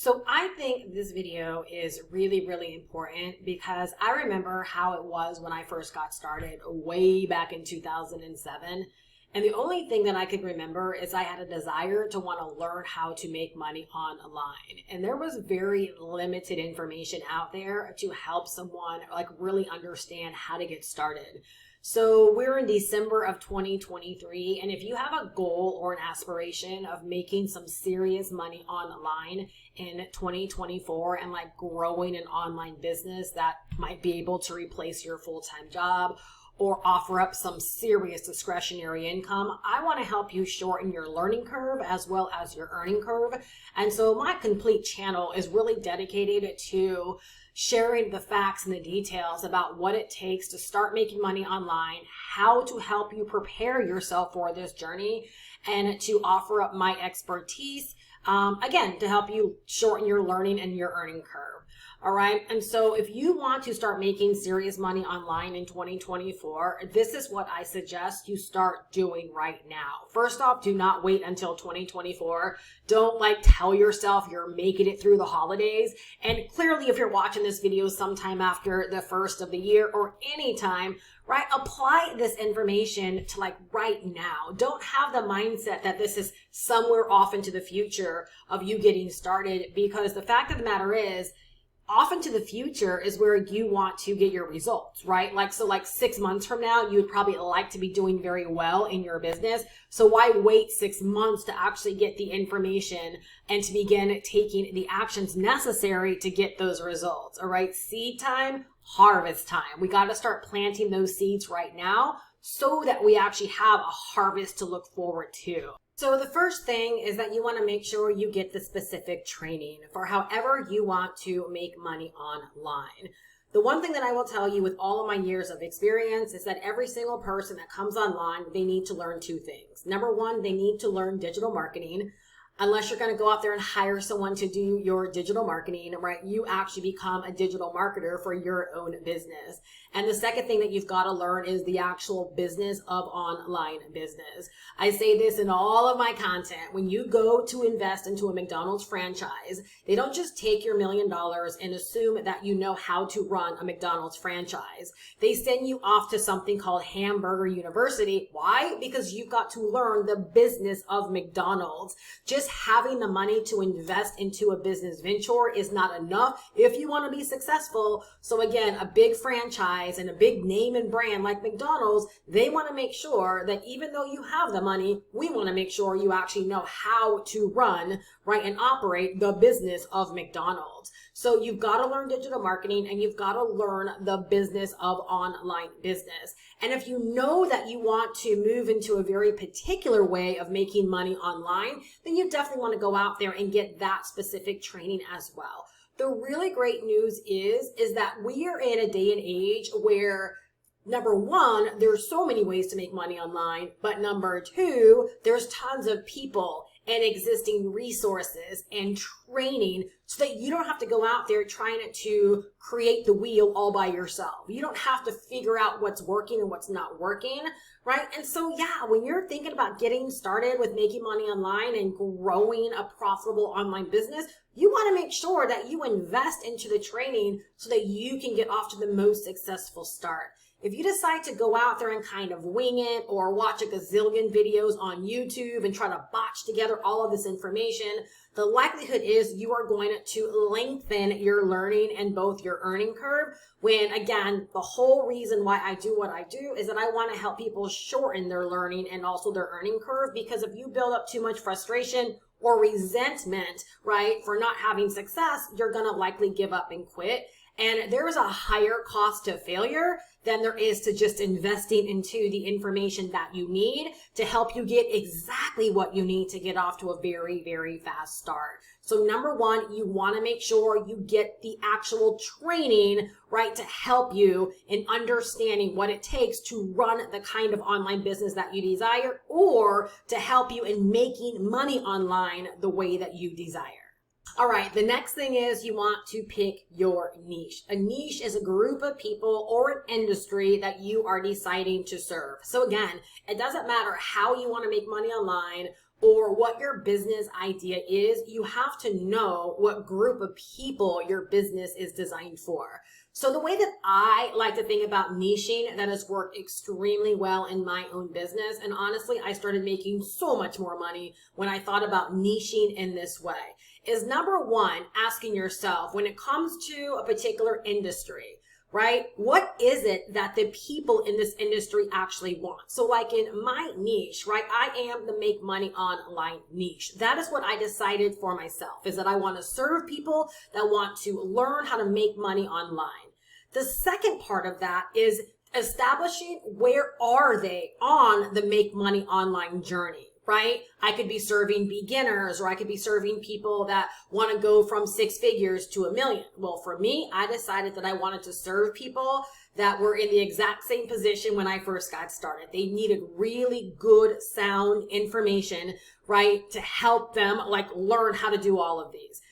So I think this video is really, really important because I remember how it was when I first got started way back in 2007. And the only thing that I could remember is I had a desire to want to learn how to make money online. And there was very limited information out there to help someone really understand how to get started. So we're in December of 2023, and if you have a goal or an aspiration of making some serious money online in 2024 and growing an online business that might be able to replace your full-time job or offer up some serious discretionary income, I want to help you shorten your learning curve as well as your earning curve. And so my complete channel is really dedicated to sharing the facts and the details about what it takes to start making money online, how to help you prepare yourself for this journey, and to offer up my expertise, again, to help you shorten your learning and your earning curve. All right. And so if you want to start making serious money online in 2024, this is what I suggest you start doing right now. First off, do not wait until 2024. Don't tell yourself you're making it through the holidays. And clearly, if you're watching this video sometime after the first of the year or anytime, right, apply this information to right now. Don't have the mindset that this is somewhere off into the future of you getting started, because the fact of the matter is, off into the future is where you want to get your results, right? So 6 months from now, you would probably like to be doing very well in your business. So why wait 6 months to actually get the information and to begin taking the actions necessary to get those results? All right. Seed time, harvest time. We got to start planting those seeds right now so that we actually have a harvest to look forward to. So the first thing is that you want to make sure you get the specific training for however you want to make money online. The one thing that I will tell you with all of my years of experience is that every single person that comes online, they need to learn two things. Number one, they need to learn digital marketing. Unless you're going to go out there and hire someone to do your digital marketing, right? You actually become a digital marketer for your own business. And the second thing that you've got to learn is the actual business of online business. I say this in all of my content. When you go to invest into a McDonald's franchise, they don't just take your $1 million and assume that you know how to run a McDonald's franchise. They send you off to something called Hamburger University. Why? Because you've got to learn the business of McDonald's. Just having the money to invest into a business venture is not enough if you want to be successful. So again, a big franchise and a big name and brand like McDonald's, they want to make sure that even though you have the money, we want to make sure you actually know how to run, right, and operate the business of McDonald's. So you've got to learn digital marketing and you've got to learn the business of online business. And if you know that you want to move into a very particular way of making money online, then you definitely want to go out there and get that specific training as well. The really great news is that we are in a day and age where, number one, there's so many ways to make money online, but number two, there's tons of people and existing resources and training so that you don't have to go out there trying to create the wheel all by yourself. You don't have to figure out what's working and what's not working, right? And so, yeah, when you're thinking about getting started with making money online and growing a profitable online business, you want to make sure that you invest into the training so that you can get off to the most successful start. If you decide to go out there and kind of wing it or watch a gazillion videos on YouTube and try to botch together all of this information, the likelihood is you are going to lengthen your learning and both your earning curve, when again, the whole reason why I do what I do is that I want to help people shorten their learning and also their earning curve. Because if you build up too much frustration or resentment, right, for not having success, you're going to likely give up and quit. And there is a higher cost to failure than there is to just investing into the information that you need to help you get exactly what you need to get off to a very, very fast start. So number one, you want to make sure you get the actual training, right, to help you in understanding what it takes to run the kind of online business that you desire, or to help you in making money online the way that you desire. All right, the next thing is you want to pick your niche. A niche is a group of people or an industry that you are deciding to serve. So again, it doesn't matter how you want to make money online, or what your business idea is, you have to know what group of people your business is designed for. So the way that I like to think about niching that has worked extremely well in my own business, and honestly, I started making so much more money when I thought about niching in this way, is number one, asking yourself, when it comes to a particular industry, right? What is it that the people in this industry actually want? So like in my niche, right? I am the make money online niche. That is what I decided for myself, is that I want to serve people that want to learn how to make money online. The second part of that is establishing where are they on the make money online journey, right? I could be serving beginners, or I could be serving people that want to go from 6 figures to $1 million. Well, for me, I decided that I wanted to serve people that were in the exact same position when I first got started. They needed really good, sound information, right, to help them like learn how to do all of these.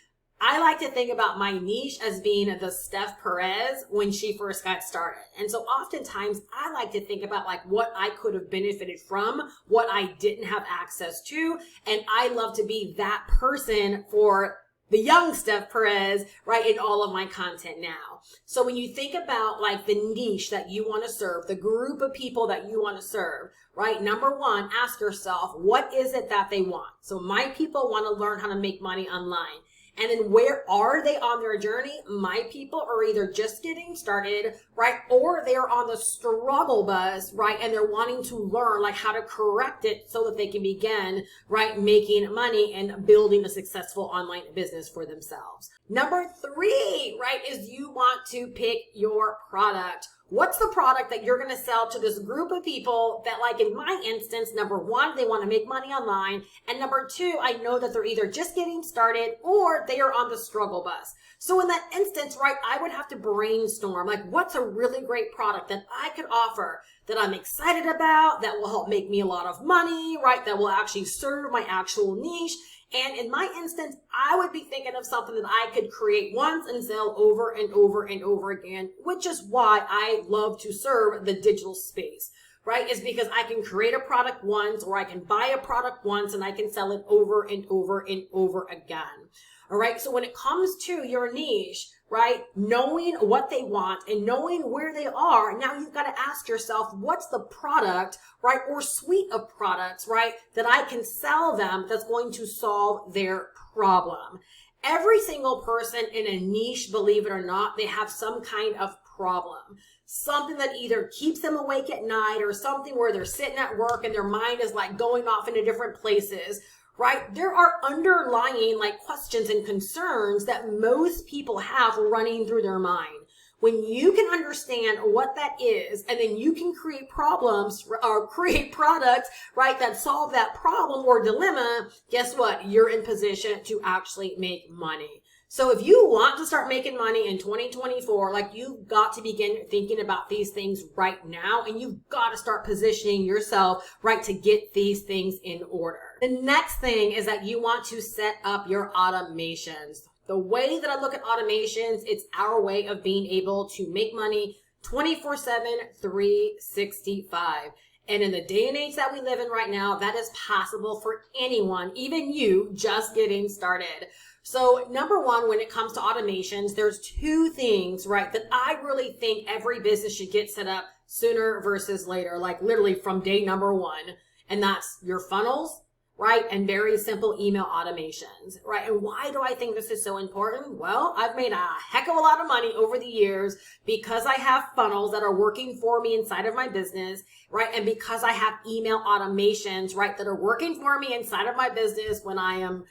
I like to think about my niche as being the Steph Perez when she first got started. And so oftentimes I like to think about like what I could have benefited from, what I didn't have access to. And I love to be that person for the young Steph Perez, right, in all of my content now. So when you think about like the niche that you want to serve, the group of people that you want to serve, right, number one, ask yourself, what is it that they want? So my people want to learn how to make money online. And then where are they on their journey? My people are either just getting started, right? Or they are on the struggle bus, right? And they're wanting to learn like how to correct it so that they can begin, right, making money and building a successful online business for themselves. Number 3, right, is you want to pick your product. What's the product that you're going to sell to this group of people that, like in my instance, number 1, they want to make money online. And number 2, I know that they're either just getting started or they are on the struggle bus. So in that instance, right, I would have to brainstorm, like what's a really great product that I could offer that I'm excited about, that will help make me a lot of money, right, that will actually serve my actual niche. And in my instance, I would be thinking of something that I could create once and sell over and over and over again, which is why I love to serve the digital space, right? Is because I can create a product once, or I can buy a product once and I can sell it over and over and over again. All right. So when it comes to your niche, right, knowing what they want and knowing where they are, now you've got to ask yourself, what's the product, right, or suite of products, right, that I can sell them that's going to solve their problem. Every single person in a niche, believe it or not, they have some kind of problem. Something that either keeps them awake at night, or something where they're sitting at work and their mind is like going off into different places. Right? There are underlying like questions and concerns that most people have running through their mind. When you can understand what that is, and then you can create problems or create products, right, that solve that problem or dilemma, guess what? You're in position to actually make money. So if you want to start making money in 2024, like you've got to begin thinking about these things right now, and you've got to start positioning yourself, right, to get these things in order. The next thing is that you want to set up your automations. The way that I look at automations, it's our way of being able to make money 24/7, 365. And in the day and age that we live in right now, that is possible for anyone, even you just getting started. So number 1, when it comes to automations, there's 2 things, right, that I really think every business should get set up sooner versus later, like literally from day number 1. And that's your funnels, right, and very simple email automations, right? And why do I think this is so important? Well, I've made a heck of a lot of money over the years because I have funnels that are working for me inside of my business, right? And because I have email automations, right, that are working for me inside of my business when I am,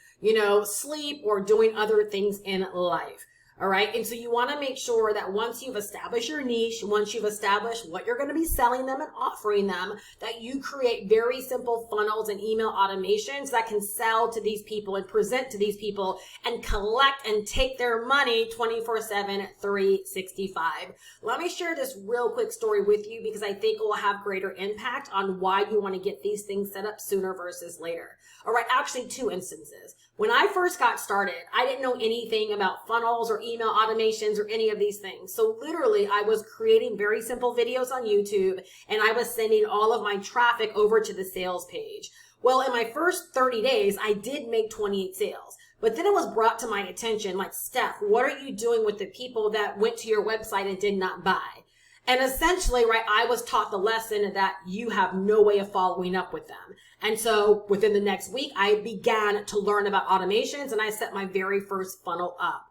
sleep or doing other things in life. All right. And so you want to make sure that once you've established your niche, once you've established what you're going to be selling them and offering them, that you create very simple funnels and email automations that can sell to these people and present to these people and collect and take their money 24/7, 365. Let me share this real quick story with you because I think it will have greater impact on why you want to get these things set up sooner versus later. All right. Actually, 2 instances. When I first got started, I didn't know anything about funnels or email automations or any of these things. So literally, I was creating very simple videos on YouTube, and I was sending all of my traffic over to the sales page. Well, in my first 30 days, I did make 28 sales. But then it was brought to my attention, like, Steph, what are you doing with the people that went to your website and did not buy? And essentially, right, I was taught the lesson that you have no way of following up with them. And so within the next week, I began to learn about automations and I set my very first funnel up.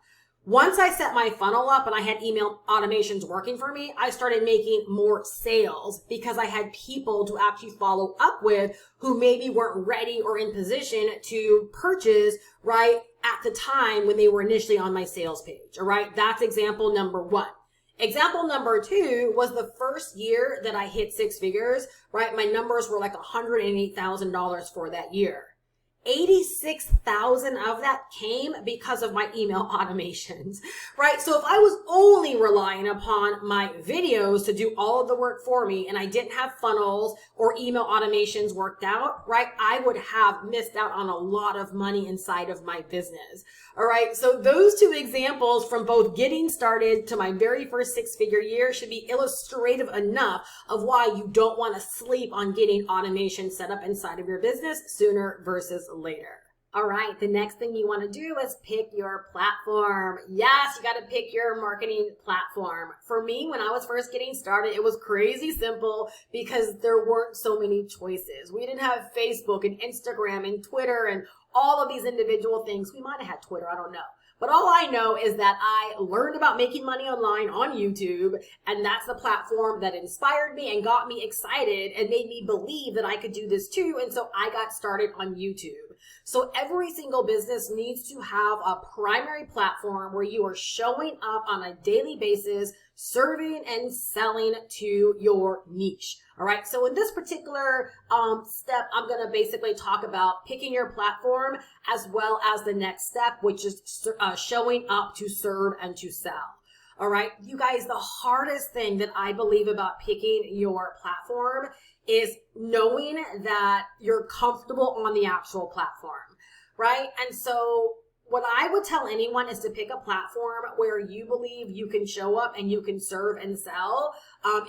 Once I set my funnel up and I had email automations working for me, I started making more sales because I had people to actually follow up with who maybe weren't ready or in position to purchase right at the time when they were initially on my sales page. All right. That's example number one. Example number two was the first year that I hit six figures, right? My numbers were like $108,000 for that year. 86,000 of that came because of my email automations, right? So if I was only relying upon my videos to do all of the work for me and I didn't have funnels or email automations worked out, right? I would have missed out on a lot of money inside of my business. All right. So those two examples from both getting started to my very first six-figure year should be illustrative enough of why you don't want to sleep on getting automation set up inside of your business sooner versus later. All right, the next thing you want to do is pick your platform. Yes, you got to pick your marketing platform. For me, when I was first getting started, it was crazy simple because there weren't so many choices. We didn't have Facebook and Instagram and Twitter and all of these individual things. We might have had Twitter, I don't know. But all I know is that I learned about making money online on YouTube, and that's the platform that inspired me and got me excited and made me believe that I could do this too. And so I got started on YouTube. So every single business needs to have a primary platform where you are showing up on a daily basis, serving and selling to your niche. All right. So in this particular step, I'm going to basically talk about picking your platform as well as the next step, which is showing up to serve and to sell. All right. You guys, the hardest thing that I believe about picking your platform is knowing that you're comfortable on the actual platform. Right. And so what I would tell anyone is to pick a platform where you believe you can show up and you can serve and sell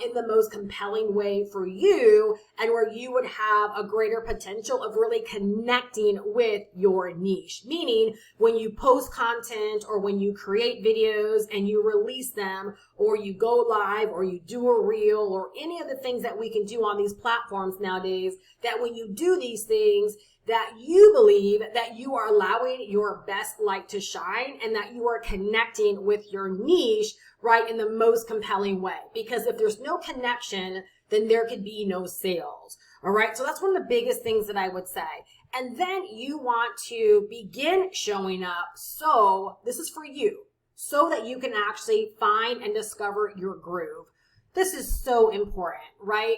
in the most compelling way for you, and where you would have a greater potential of really connecting with your niche. Meaning when you post content or when you create videos and you release them or you go live or you do a reel or any of the things that we can do on these platforms nowadays, that when you do these things, that you believe that you are allowing your best light to shine and that you are connecting with your niche, right, in the most compelling way. Because if there's no connection, then there could be no sales. All right. So that's one of the biggest things that I would say. And then you want to begin showing up. So this is for you, so that you can actually find and discover your groove. This is so important, right?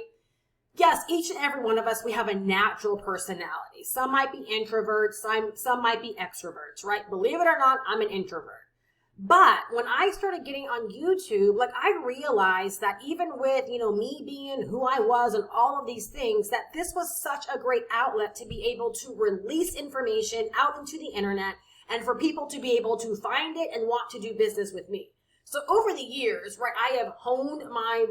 Yes, each and every one of us, we have a natural personality. Some might be introverts, some might be extroverts, right? Believe it or not, I'm an introvert. But when I started getting on YouTube, like, I realized that even with, me being who I was and all of these things, that this was such a great outlet to be able to release information out into the internet and for people to be able to find it and want to do business with me. So over the years, right, I have honed my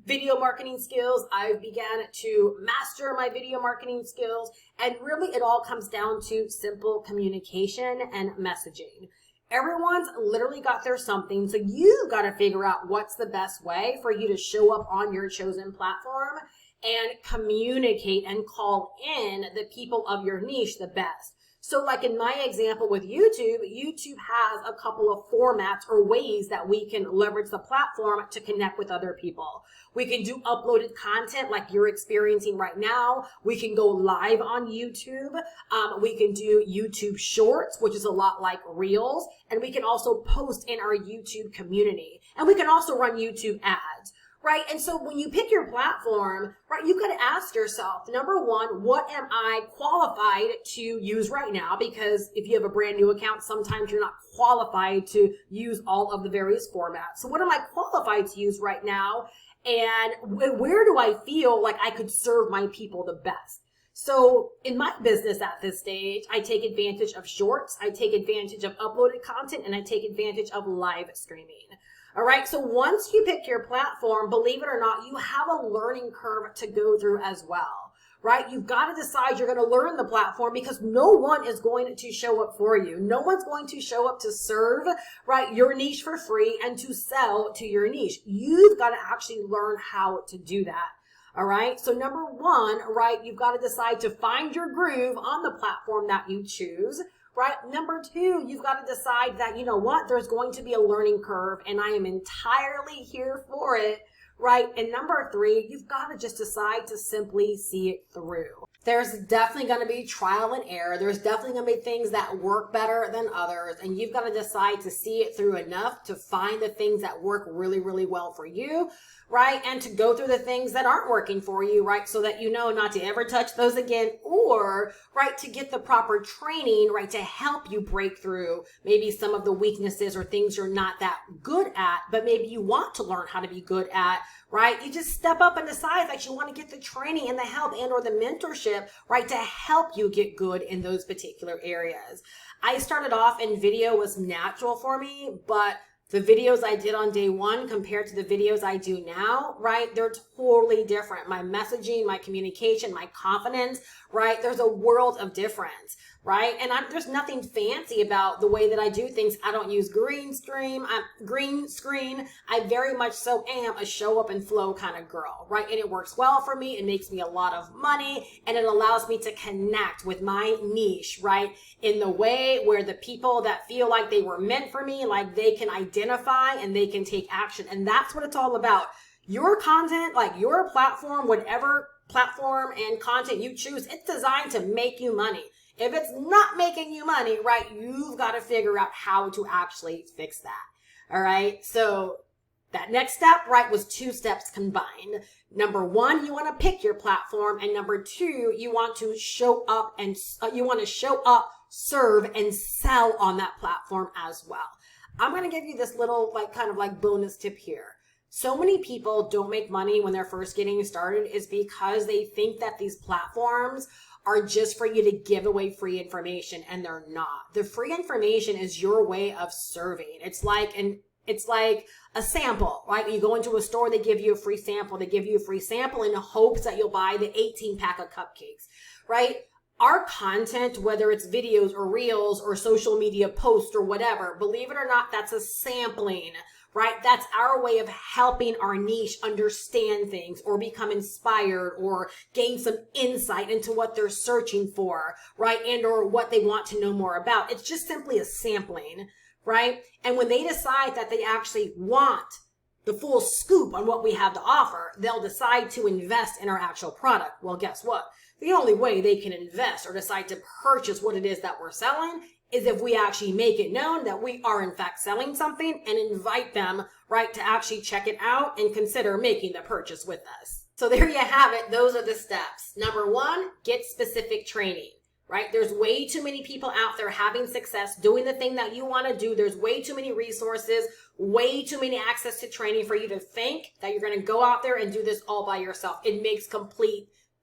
video marketing skills. I've began to master my video marketing skills. And really it all comes down to simple communication and messaging. Everyone's literally got their something. So you got to figure out what's the best way for you to show up on your chosen platform and communicate and call in the people of your niche the best. So like in my example with YouTube, YouTube has a couple of formats or ways that we can leverage the platform to connect with other people. We can do uploaded content like you're experiencing right now. We can go live on YouTube. We can do YouTube Shorts, which is a lot like Reels. And we can also post in our YouTube community. And we can also run YouTube ads. Right? And so when you pick your platform, right, you've got to ask yourself, number one, what am I qualified to use right now? Because if you have a brand new account, sometimes you're not qualified to use all of the various formats. So what am I qualified to use right now? And where do I feel like I could serve my people the best? So in my business at this stage, I take advantage of shorts, I take advantage of uploaded content, and I take advantage of live streaming. All right. So once you pick your platform, believe it or not, you have a learning curve to go through as well. right? You've got to decide you're going to learn the platform, because no one is going to show up for you. No one's going to show up to serve, right, your niche for free and to sell to your niche. You've got to actually learn how to do that. All right. So number one, right, you've got to decide to find your groove on the platform that you choose. Right. Number two, you've got to decide that, you know what, there's going to be a learning curve and I am entirely here for it. Right. And number three, you've got to just decide to simply see it through. There's definitely going to be trial and error. There's definitely going to be things that work better than others. And you've got to decide to see it through enough to find the things that work really, really well for you. Right. And to go through the things that aren't working for you. Right. So that you know not to ever touch those again, or right, to get the proper training, right, to help you break through maybe some of the weaknesses or things you're not that good at, but maybe you want to learn how to be good at. Right? You just step up and decide that you want to get the training and the help and or the mentorship, right, to help you get good in those particular areas. I started off and video was natural for me, but the videos I did on day one compared to the videos I do now, right, they're totally different. My messaging, my communication, my confidence, right, there's a world of difference, right? And there's nothing fancy about the way that I do things. I don't use green screen. I very much so am a show up and flow kind of girl, right? And it works well for me. It makes me a lot of money, and it allows me to connect with my niche, right, in the way where the people that feel like they were meant for me, like they can identify and they can take action. And that's what it's all about. Your content, like your platform, whatever platform and content you choose, it's designed to make you money. If it's not making you money, right, you've got to figure out how to actually fix that. All right. So that next step, right, was two steps combined. Number one, you want to pick your platform. And number two, you want to show up and serve and sell on that platform as well. I'm going to give you this little kind of bonus tip here. So many people don't make money when they're first getting started is because they think that these platforms are just for you to give away free information, and they're not. The free information is your way of serving. It's like a sample, right? You go into a store, they give you a free sample. They give you a free sample in the hopes that you'll buy the 18-pack of cupcakes, right? Our content, whether it's videos or reels or social media posts or whatever, believe it or not, that's a sampling, right? That's our way of helping our niche understand things or become inspired or gain some insight into what they're searching for, right? And or what they want to know more about. It's just simply a sampling, right? And when they decide that they actually want the full scoop on what we have to offer, they'll decide to invest in our actual product. Well, guess what? The only way they can invest or decide to purchase what it is that we're selling is if we actually make it known that we are in fact selling something and invite them, right, to actually check it out and consider making the purchase with us. So there you have it. Those are the steps. Number one, get specific training, right? There's way too many people out there having success doing the thing that you want to do. There's way too many resources, way too many access to training for you to think that you're going to go out there and do this all by yourself.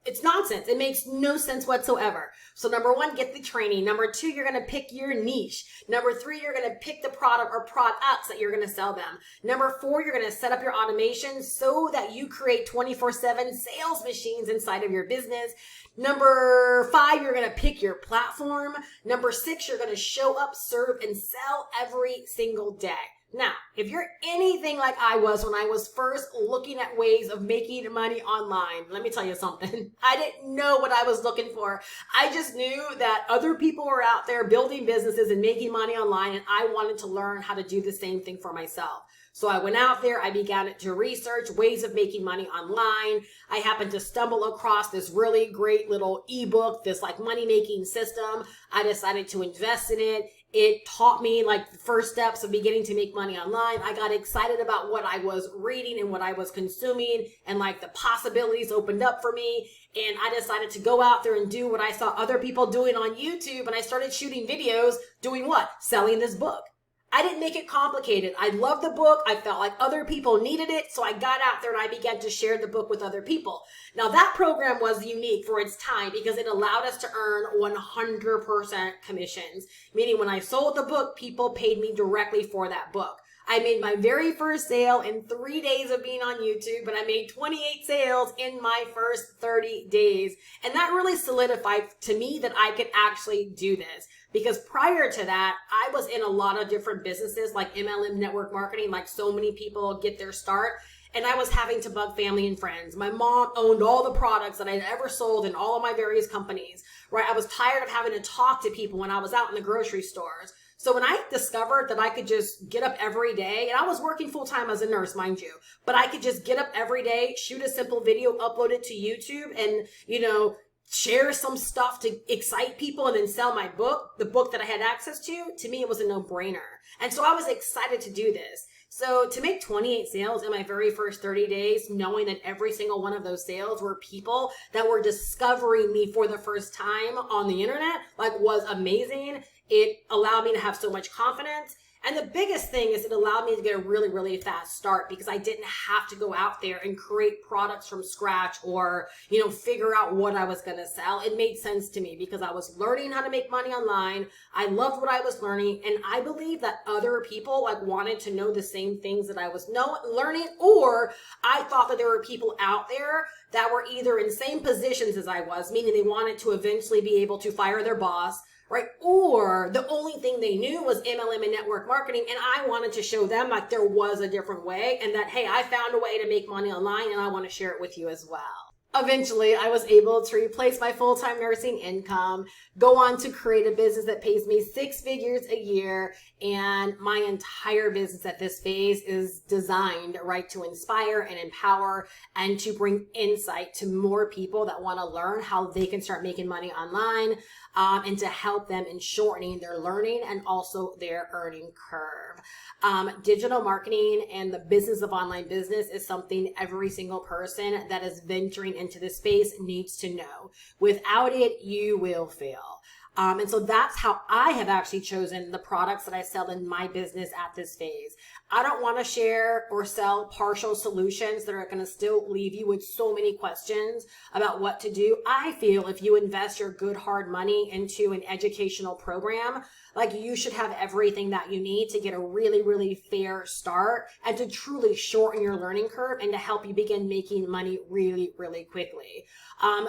It's nonsense. It makes no sense whatsoever. So number one, get the training. Number two, you're going to pick your niche. Number three, you're going to pick the product or products that you're going to sell them. Number four, you're going to set up your automation so that you create 24/7 sales machines inside of your business. Number five, you're going to pick your platform. Number six, you're going to show up, serve, and sell every single day. Now, if you're anything like I was when I was first looking at ways of making money online, let me tell you something. I didn't know what I was looking for. I just knew that other people were out there building businesses and making money online, and I wanted to learn how to do the same thing for myself. So I went out there, I began to research ways of making money online. I happened to stumble across this really great little ebook, this money-making system. I decided to invest in it. It taught me the first steps of beginning to make money online. I got excited about what I was reading and what I was consuming, and the possibilities opened up for me. And I decided to go out there and do what I saw other people doing on YouTube. And I started shooting videos doing what? Selling this book. I didn't make it complicated. I loved the book. I felt like other people needed it. So I got out there and I began to share the book with other people. Now that program was unique for its time because it allowed us to earn 100% commissions. Meaning when I sold the book, people paid me directly for that book. I made my very first sale in 3 days of being on YouTube, but I made 28 sales in my first 30 days. And that really solidified to me that I could actually do this. Because prior to that, I was in a lot of different businesses like MLM network marketing, like so many people get their start. And I was having to bug family and friends. My mom owned all the products that I'd ever sold in all of my various companies, right? I was tired of having to talk to people when I was out in the grocery stores. So when I discovered that I could just get up every day, and I was working full time as a nurse, mind you, but I could just get up every day, shoot a simple video, upload it to YouTube, and, share some stuff to excite people and then sell my book, the book that I had access to me, it was a no-brainer. And so I was excited to do this. So to make 28 sales in my very first 30 days, knowing that every single one of those sales were people that were discovering me for the first time on the internet, was amazing. It allowed me to have so much confidence. And the biggest thing is it allowed me to get a really, really fast start because I didn't have to go out there and create products from scratch or, figure out what I was going to sell. It made sense to me because I was learning how to make money online. I loved what I was learning. And I believe that other people wanted to know the same things that I was learning, or I thought that there were people out there that were either in the same positions as I was, meaning they wanted to eventually be able to fire their boss, right? Or the only thing they knew was MLM and network marketing. And I wanted to show them there was a different way and that, hey, I found a way to make money online and I want to share it with you as well. Eventually, I was able to replace my full-time nursing income, go on to create a business that pays me 6 figures a year, and my entire business at this phase is designed, right, to inspire and empower and to bring insight to more people that want to learn how they can start making money online, and to help them in shortening their learning and also their earning curve. Digital marketing and the business of online business is something every single person that is venturing into this space needs to know. Without it, you will fail. And so that's how I have actually chosen the products that I sell in my business at this phase. I don't want to share or sell partial solutions that are going to still leave you with so many questions about what to do. I feel if you invest your good hard money into an educational program, you should have everything that you need to get a really, really fair start and to truly shorten your learning curve and to help you begin making money really, really quickly.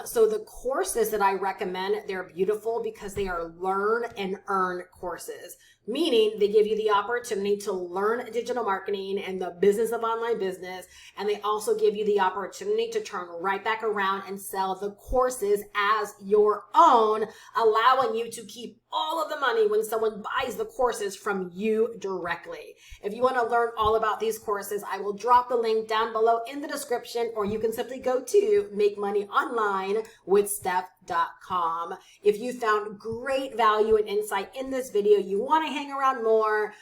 So the courses that I recommend, they're beautiful because they are learn and earn courses, meaning they give you the opportunity to learn digital marketing and the business of online business. And they also give you the opportunity to turn right back around and sell the courses as your own, allowing you to keep all of the money when someone buys the courses from you directly. If you want to learn all about these courses, I will drop the link down below in the description, or you can simply go to makemoneyonlinewithsteph.com. If you found great value and insight in this video, you want to hang around more,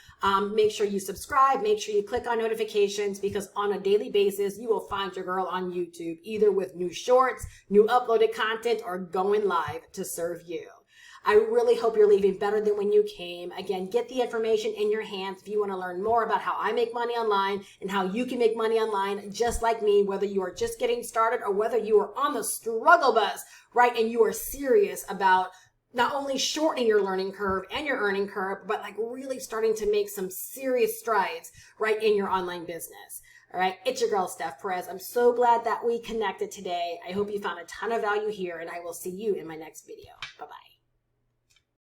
make sure you subscribe, make sure you click on notifications, because on a daily basis, you will find your girl on YouTube, either with new shorts, new uploaded content, or going live to serve you. I really hope you're leaving better than when you came. Again, get the information in your hands if you want to learn more about how I make money online and how you can make money online just like me, whether you are just getting started or whether you are on the struggle bus, right? And you are serious about not only shortening your learning curve and your earning curve, but really starting to make some serious strides, right, in your online business. All right, it's your girl, Steph Perez. I'm so glad that we connected today. I hope you found a ton of value here, and I will see you in my next video. Bye-bye.